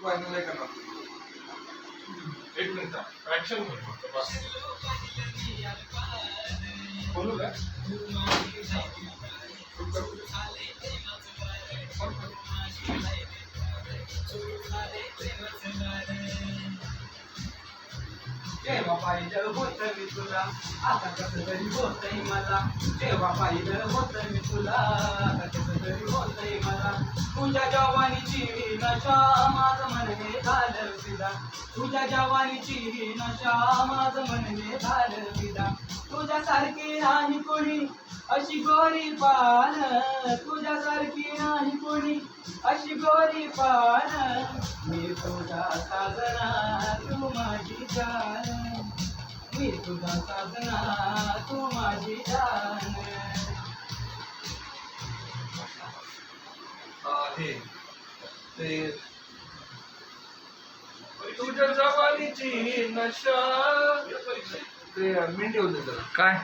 Final नाही करणार. एक मिनिट ऍक्शन बस बोलू का? तेव्हा पाहिलं होतं मी तुला, आता कसं तरी होतंय मला. तेव्हा पाहिलं होतं मी तुला, आता कसं तरी होतंय मला. तुझ्या जवानीची नशा माझं मन हे झालं फिदा. तुझ्या जवानीची नशा माझं मन हे झालं फिदा. तुझ्यासारखी नाही कोणी अशी गोरी पान, तुझ्यासारखी नाही कोणी अशी गोरी पान. मी तुझा साजना तू माझी जान, मी तुझा साजना तू माझी जान. हे ते तुझ्या जवानीची नशा ते मिनिट होते जरा काय